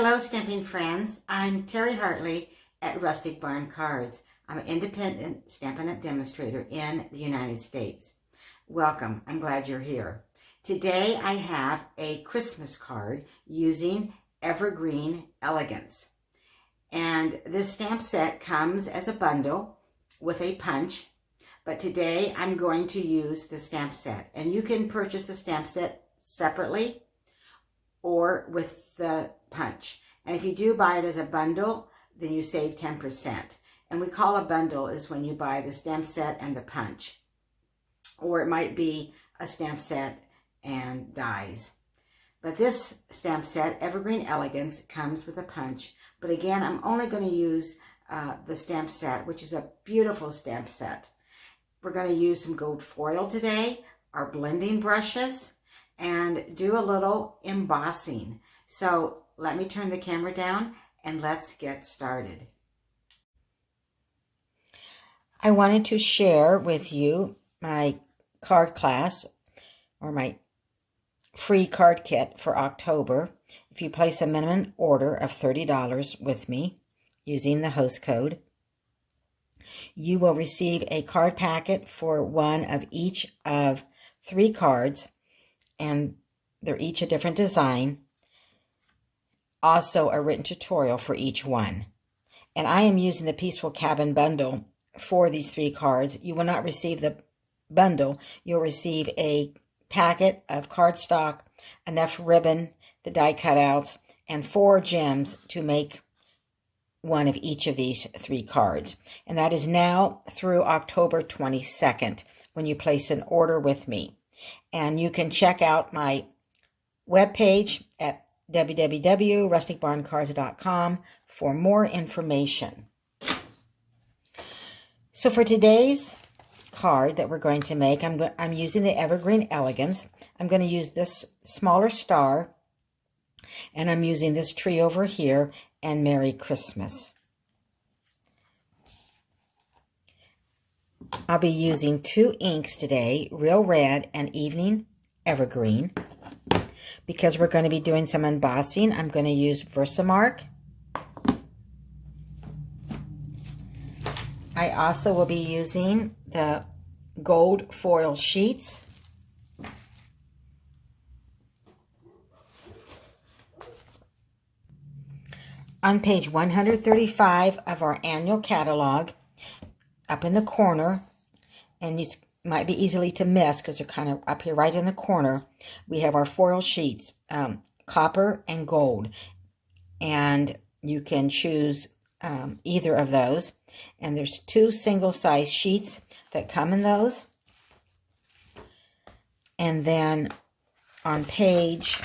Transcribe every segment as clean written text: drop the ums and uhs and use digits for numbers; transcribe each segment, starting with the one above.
Hello, stamping friends. I'm Terry Hartley at Rustic Barn Cards. I'm an independent Stampin' Up! Demonstrator in the United States. Welcome. I'm glad you're here. Today I have a Christmas card using Evergreen Elegance. And this stamp set comes as a bundle with a punch. But today I'm going to use the stamp set. And you can purchase the stamp set separately or with the punch. And if you do buy it as a bundle, then you save 10%. And we call a bundle is when you buy the stamp set and the punch. Or it might be a stamp set and dies. But this stamp set, Evergreen Elegance, comes with a punch. But again, I'm only going to use the stamp set, which is a beautiful stamp set. We're going to use some gold foil today, our blending brushes, and do a little embossing. So let me turn the camera down and let's get started. I wanted to share with you my card class or my free card kit for October. If you place a minimum order of $30 with me using the host code, you will receive a card packet for one of each of 3 cards, and they're each a different design. Also a written tutorial for each one. And I am using the Peaceful Cabin bundle for these 3 cards. You will not receive the bundle. You'll receive a packet of cardstock, enough ribbon, the die cutouts, and 4 gems to make one of each of these 3 cards. And that is now through October 22nd when you place an order with me. And you can check out my webpage at www.rusticbarncards.com for more information. So for today's card that we're going to make, I'm using the Evergreen Elegance. I'm going to use this smaller star, and I'm using this tree over here, and Merry Christmas. I'll be using 2 inks today, Real Red and Evening Evergreen. Because we're going to be doing some embossing, I'm going to use Versamark. I also will be using the gold foil sheets. On page 135 of our annual catalog, up in the corner, and these might be easily to miss because they're kind of up here right in the corner, we have our foil sheets, copper and gold. And you can choose either of those. And there's 2 single-size sheets that come in those. And then on page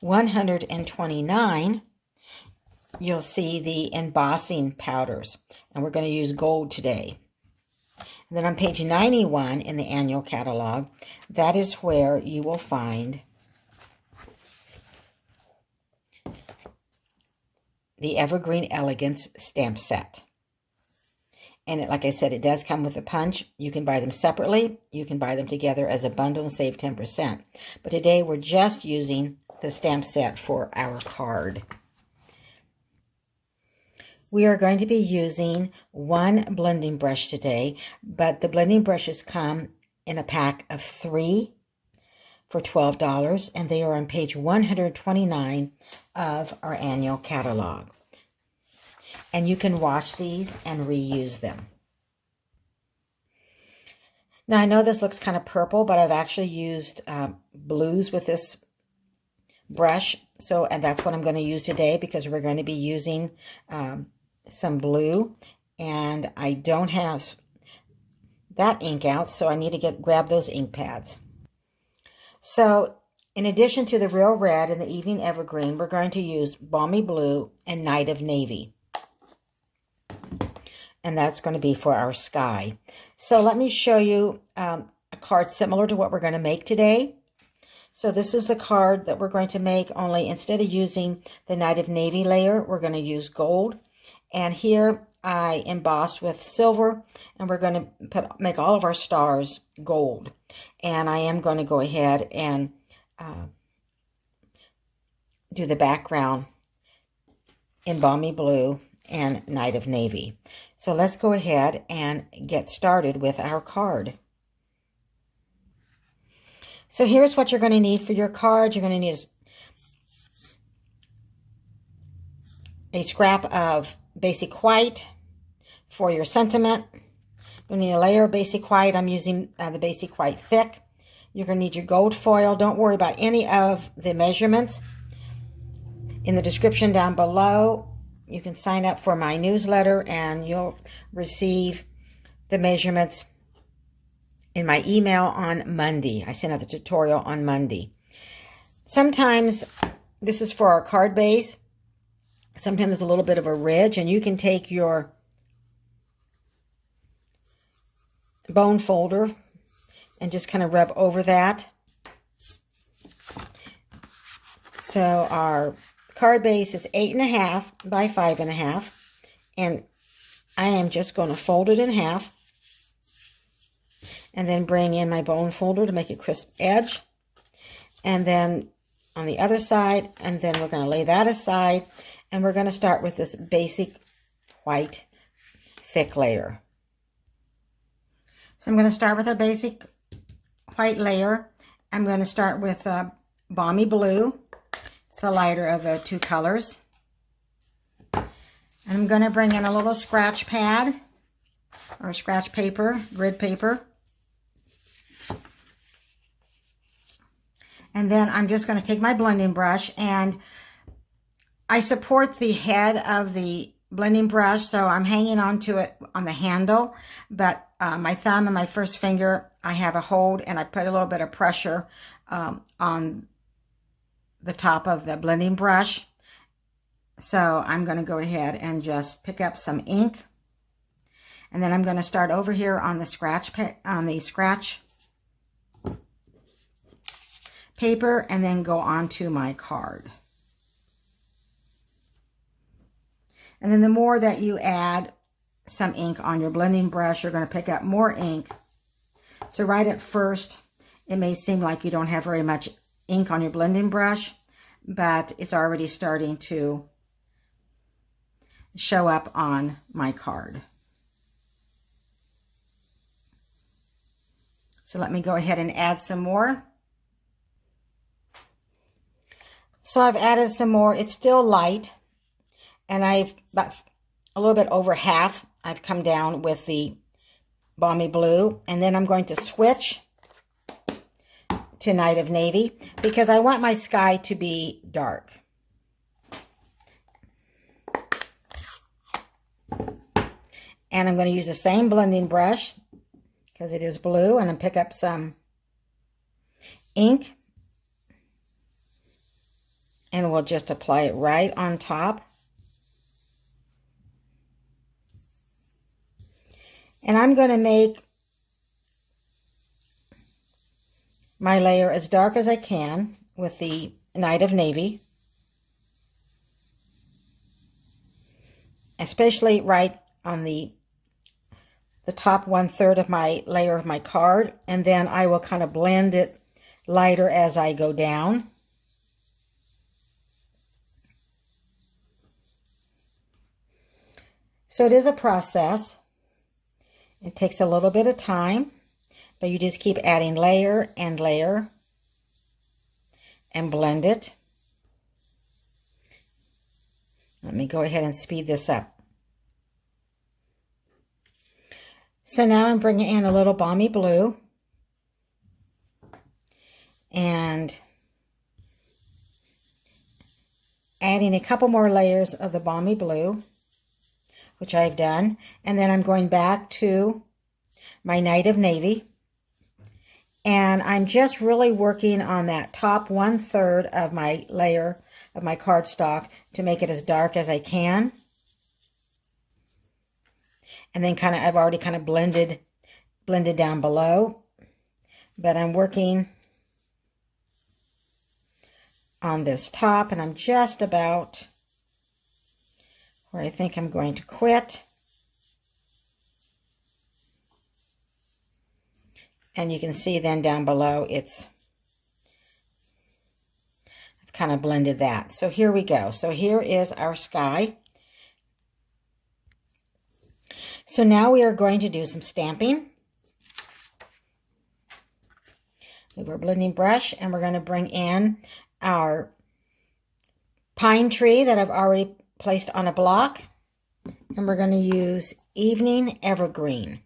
129, you'll see the embossing powders, and we're going to use gold today. And then on page 91 in the annual catalog, that is where you will find the Evergreen Elegance stamp set. And like I said, it does come with a punch. You can buy them separately. You can buy them together as a bundle and save 10%. But today we're just using the stamp set for our card. We are going to be using 1 blending brush today, but the blending brushes come in a pack of 3 for $12, and they are on page 129 of our annual catalog. And you can wash these and reuse them. Now I know this looks kind of purple, but I've actually used blues with this brush, and that's what I'm going to use today because we're going to be using some blue, and I don't have that ink out, so I need to grab those ink pads. So in addition to the Real Red and the Evening Evergreen, we're going to use Balmy Blue and Night of Navy. And that's going to be for our sky. So let me show you a card similar to what we're going to make today. So this is the card that we're going to make, only instead of using the Night of Navy layer, we're going to use gold. And here I embossed with silver, and we're going to make all of our stars gold. And I am going to go ahead and do the background in Balmy Blue and Night of Navy. So let's go ahead and get started with our card. So here's what you're going to need for your card. You're going to need a scrap of basic white for your sentiment. You'll need a layer of basic white. I'm using the basic white thick. You're going to need your gold foil. Don't worry about any of the measurements. In the description down below, you can sign up for my newsletter and you'll receive the measurements in my email on Monday. I send out the tutorial on Monday. Sometimes this is for our card base. Sometimes there's a little bit of a ridge, and you can take your bone folder and just kind of rub over that. So our card base is 8.5 by 5.5, and I am just going to fold it in half and then bring in my bone folder to make a crisp edge, and then on the other side, and then we're going to lay that aside, and we're going to start with this basic white thick layer. So I'm going to start with a basic white layer. I'm going to start with Balmy Blue. It's the lighter of the two colors. I'm going to bring in a little scratch pad or scratch paper, grid paper. And then I'm just going to take my blending brush, and I support the head of the blending brush, so I'm hanging onto it on the handle, but my thumb and my first finger, I have a hold, and I put a little bit of pressure on the top of the blending brush. So I'm going to go ahead and just pick up some ink, and then I'm going to start over here on the scratch paper, and then go on to my card. And then the more that you add some ink on your blending brush, you're going to pick up more ink. So right at first, it may seem like you don't have very much ink on your blending brush, but it's already starting to show up on my card. So let me go ahead and add some more. So I've added some more. It's still light, and I've about a little bit over half. I've come down with the Balmy Blue, and then I'm going to switch to Night of Navy because I want my sky to be dark. And I'm going to use the same blending brush because it is blue, and I'll pick up some ink, and we'll just apply it right on top. And I'm going to make my layer as dark as I can with the Night of Navy, especially right on the top 1/3 of my layer of my card, and then I will kind of blend it lighter as I go down. So it is a process. It takes a little bit of time, but you just keep adding layer and layer and blend it. Let me go ahead and speed this up. So now I'm bringing in a little Balmy Blue and adding a couple more layers of the Balmy Blue, which I've done, and then I'm going back to my Night of Navy, and I'm just really working on that top 1/3 of my layer of my cardstock to make it as dark as I can. And then I've already kind of blended down below, but I'm working on this top, and I'm just about where I think I'm going to quit. And you can see then down below, I've kind of blended that. So here we go. So here is our sky. So now we are going to do some stamping. Move our blending brush, and we're going to bring in our pine tree that I've already placed on a block. And we're going to use Evening Evergreen.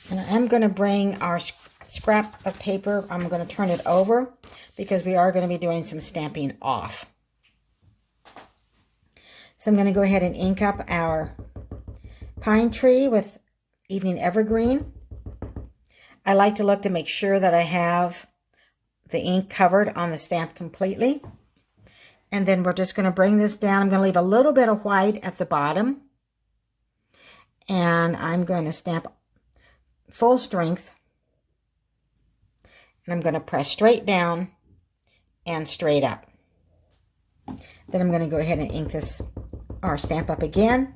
And I'm going to bring our scrap of paper, I'm going to turn it over because we are going to be doing some stamping off. So I'm going to go ahead and ink up our pine tree with Evening Evergreen. I like to look to make sure that I have the ink covered on the stamp completely. And then we're just going to bring this down. I'm going to leave a little bit of white at the bottom. And I'm going to stamp full strength. And I'm going to press straight down and straight up. Then I'm going to go ahead and ink this or stamp up again.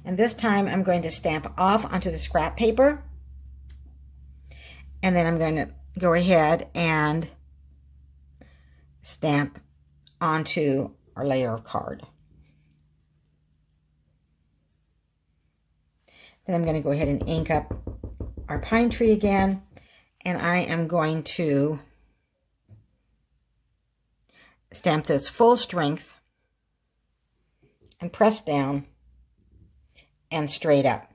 And this time I'm going to stamp off onto the scrap paper. And then I'm going to go ahead and stamp onto our layer of card. Then I'm going to go ahead and ink up our pine tree again. And I am going to stamp this full strength and press down and straight up.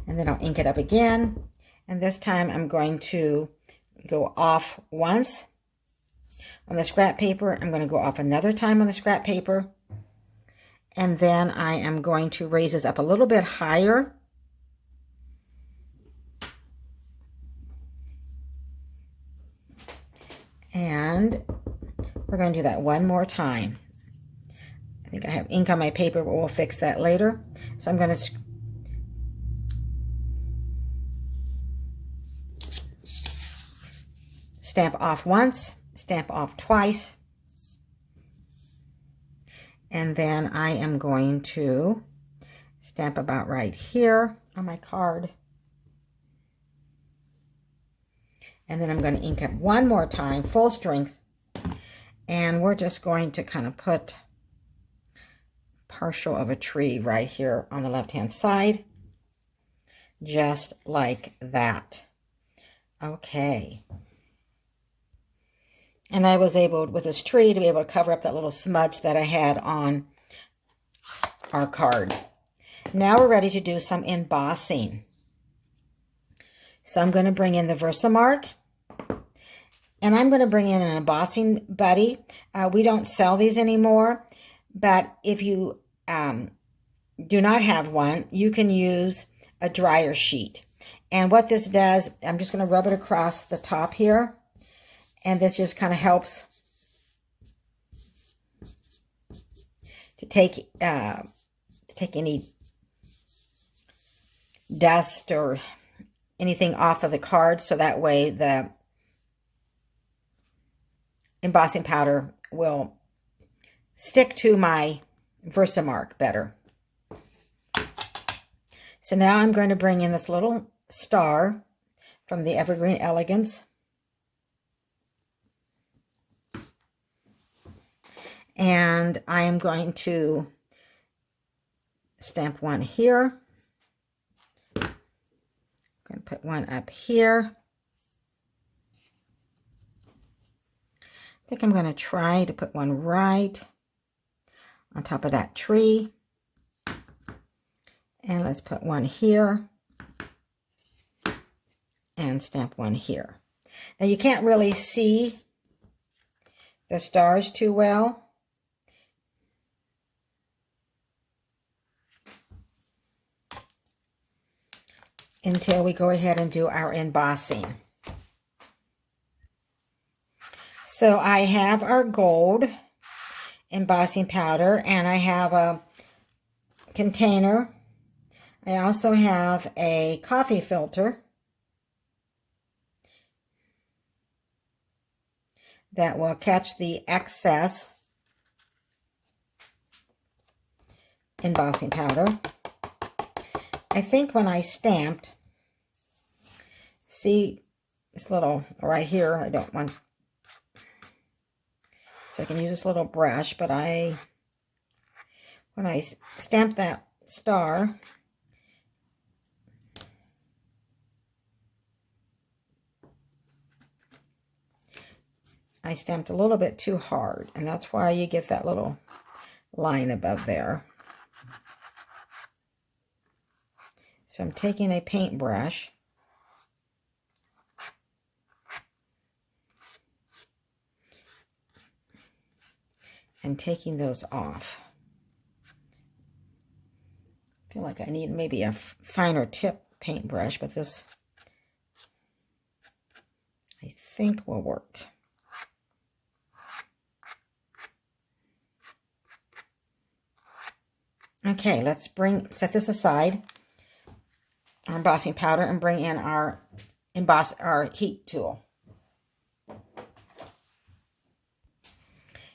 And then I'll ink it up again. And this time I'm going to go off once on the scrap paper. I'm going to go off another time on the scrap paper. And then I am going to raise this up a little bit higher. And we're going to do that one more time. I think I have ink on my paper, but we'll fix that later. So I'm going to stamp off once, stamp off twice, and then I am going to stamp about right here on my card. And then I'm going to ink up one more time, full strength, and we're just going to kind of put partial of a tree right here on the left-hand side, just like that. Okay. And I was able, with this tree, to be able to cover up that little smudge that I had on our card. Now we're ready to do some embossing. So I'm going to bring in the Versamark. And I'm going to bring in an embossing buddy. We don't sell these anymore. But if you do not have one, you can use a dryer sheet. And what this does, I'm just going to rub it across the top here. And this just kind of helps to take any dust or anything off of the card. So that way the embossing powder will stick to my Versamark better. So now I'm going to bring in this little star from the Evergreen Elegance. And I am going to stamp one here. I'm going to put one up here. I think I'm going to try to put one right on top of that tree. And let's put one here. And stamp one here. Now you can't really see the stars too well. Until we go ahead and do our embossing. So I have our gold embossing powder, and I have a container. I also have a coffee filter that will catch the excess embossing powder. I think when I stamped, see this little right here, I don't want, so I can use this little brush, but when I stamped that star, I stamped a little bit too hard, and that's why you get that little line above there. So I'm taking a paintbrush and taking those off. I feel like I need maybe a finer tip paintbrush, but this I think will work. Okay, let's set this aside, our embossing powder, and bring in our heat tool.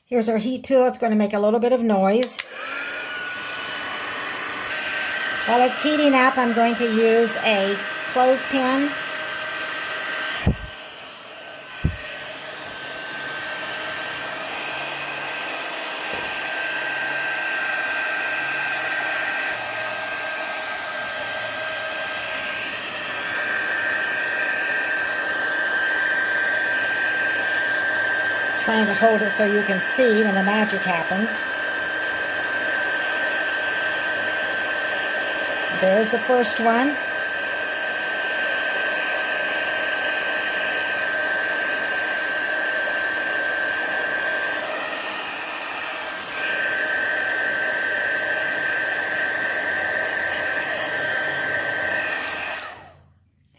Here's our heat tool. It's going to make a little bit of noise. While it's heating up, I'm going to use a clothespin. Trying to hold it so you can see when the magic happens. There's the first one.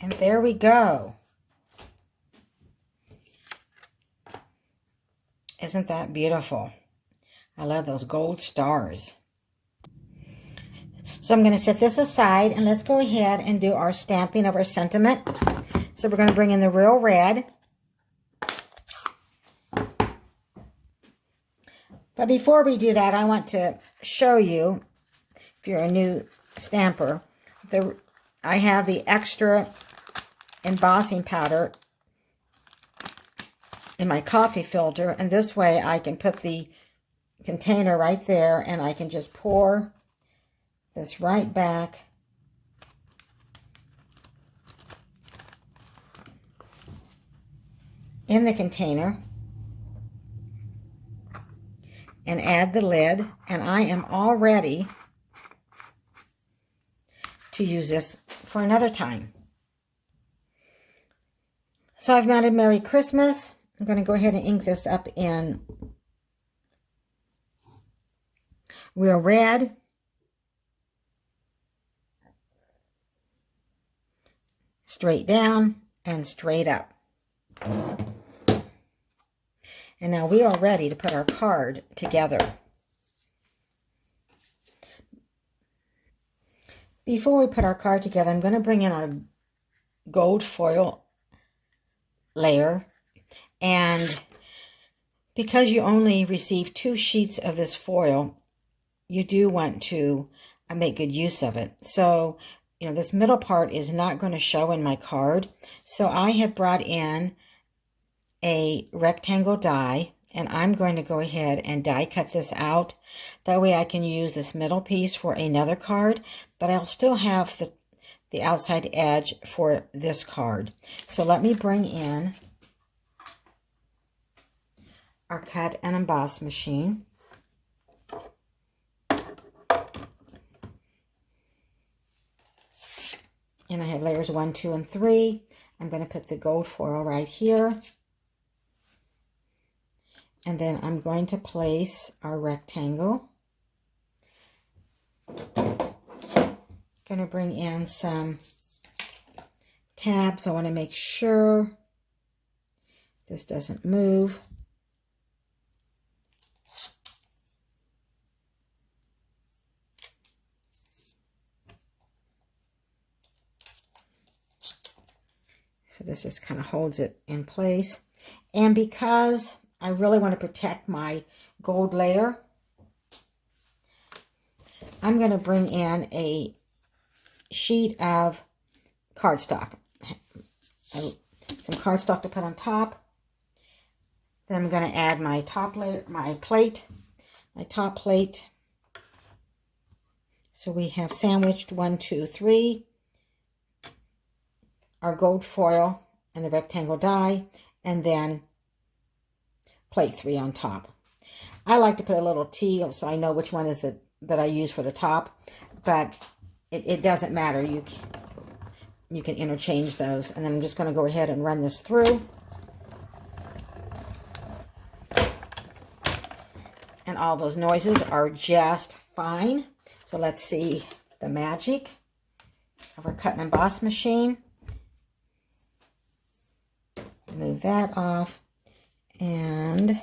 And there we go. Isn't that beautiful? I love those gold stars. So I'm going to set this aside, and let's go ahead and do our stamping of our sentiment. So we're going to bring in the real red. But before we do that, I want to show you, if you're a new stamper, I have the extra embossing powder in my coffee filter, and this way I can put the container right there, and I can just pour this right back in the container and add the lid, and I am all ready to use this for another time. So I've mounted Merry Christmas. I'm going to go ahead and ink this up in real red. Straight down and straight up. And now we are ready to put our card together. Before we put our card together, I'm going to bring in our gold foil layer. And because you only receive 2 sheets of this foil, you do want to make good use of it. So, you know, this middle part is not going to show in my card. So I have brought in a rectangle die, and I'm going to go ahead and die cut this out. That way I can use this middle piece for another card, but I'll still have the outside edge for this card. So let me bring in our cut and emboss machine. And I have layers 1, 2, and 3. I'm going to put the gold foil right here. And then I'm going to place our rectangle. Going to bring in some tabs. I want to make sure this doesn't move. So this just kind of holds it in place. And because I really want to protect my gold layer, I'm going to bring in a sheet of cardstock. Some cardstock to put on top. Then I'm going to add my top layer, my top plate. So we have sandwiched 1, 2, 3, our gold foil and the rectangle die, and then plate 3 on top. I like to put a little T so I know which one is that I use for the top, but it doesn't matter. You can interchange those. And then I'm just going to go ahead and run this through. And all those noises are just fine. So let's see the magic of our cut and emboss machine. Move that off and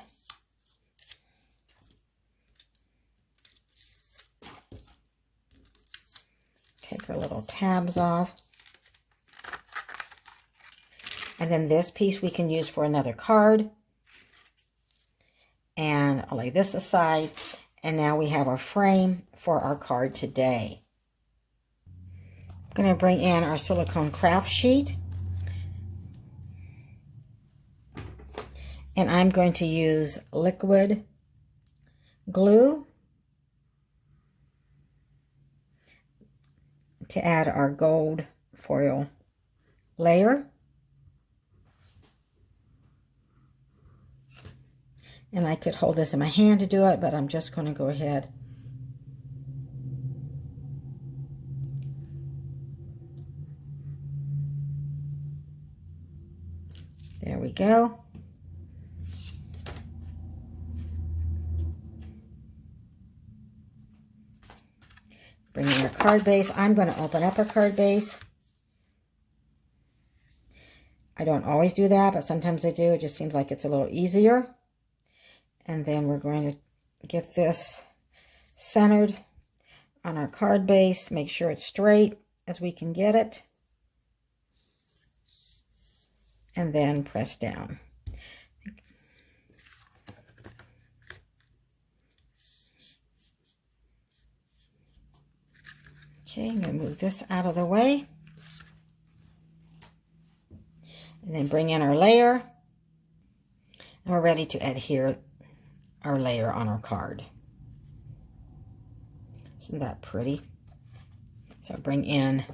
take our little tabs off. And then this piece we can use for another card. And I'll lay this aside. And now we have our frame for our card today. I'm going to bring in our silicone craft sheet. And I'm going to use liquid glue to add our gold foil layer. And I could hold this in my hand to do it, but I'm just going to go ahead. There we go. Bring in our card base. I'm going to open up our card base. I don't always do that, but sometimes I do. It just seems like it's a little easier. And then we're going to get this centered on our card base. Make sure it's straight as we can get it. And then press down. Okay, I'm going to move this out of the way. And then bring in our layer. And we're ready to adhere our layer on our card. Isn't that pretty? So bring in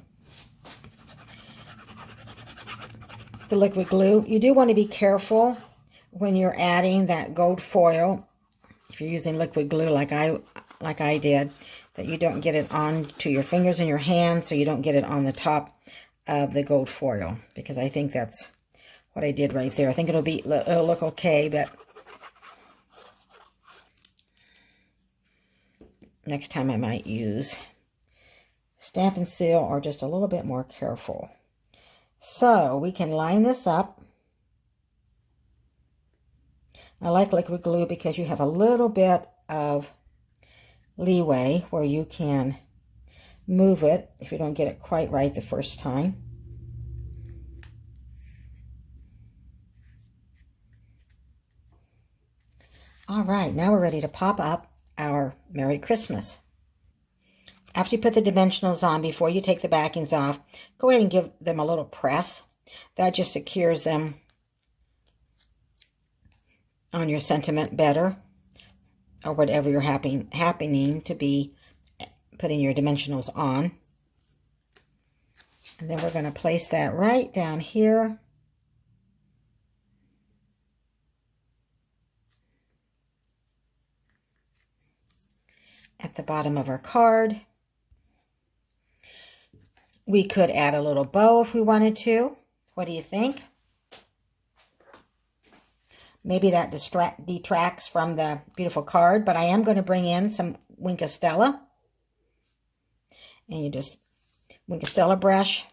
the liquid glue. You do want to be careful when you're adding that gold foil, if you're using liquid glue like I did, that you don't get it onto your fingers and your hands, so you don't get it on the top of the gold foil, because I think that's what I did right there. I think it'll look okay, but next time I might use Stamp and Seal or just a little bit more careful. So we can line this up. I like liquid glue because you have a little bit of leeway where you can move it if you don't get it quite right the first time. All right, now we're ready to pop up our Merry Christmas. After you put the dimensionals on, before you take the backings off, go ahead and give them a little press. That just secures them on your sentiment better, or whatever you're happening to be putting your dimensionals on. And then we're going to place that right down here. At the bottom of our card. We could add a little bow if we wanted to. What do you think? Maybe that detracts from the beautiful card, but I am going to bring in some Wink of Stella. And you just Wink of Stella brush.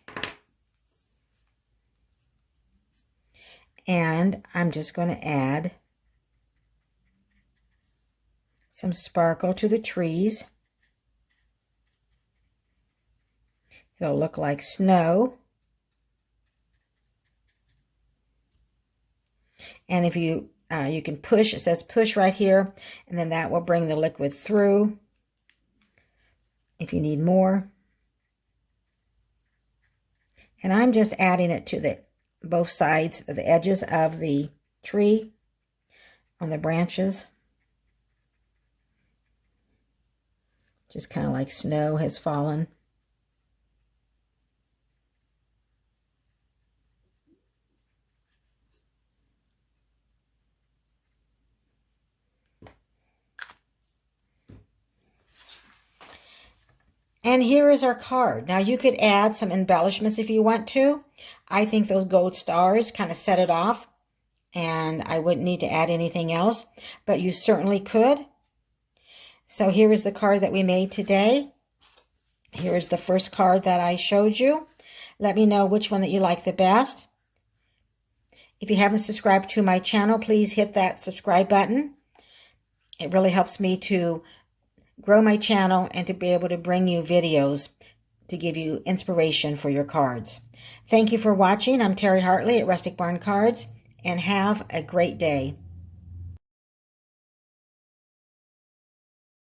And I'm just going to add some sparkle to the trees. It'll look like snow. And if you can push, it says push right here, and then that will bring the liquid through. if you need more. And I'm just adding it to both sides of the edges of the tree on the branches. Just kind of like snow has fallen. And here is our card. Now you could add some embellishments if you want to. I think those gold stars kind of set it off, and I wouldn't need to add anything else, but you certainly could. So here is the card that we made today. Here is the first card that I showed you. Let me know which one that you like the best. If you haven't subscribed to my channel, please hit that subscribe button. It really helps me to grow my channel and to be able to bring you videos to give you inspiration for your cards. Thank you for watching. I'm Terry Hartley at Rustic Barn Cards, and have a great day.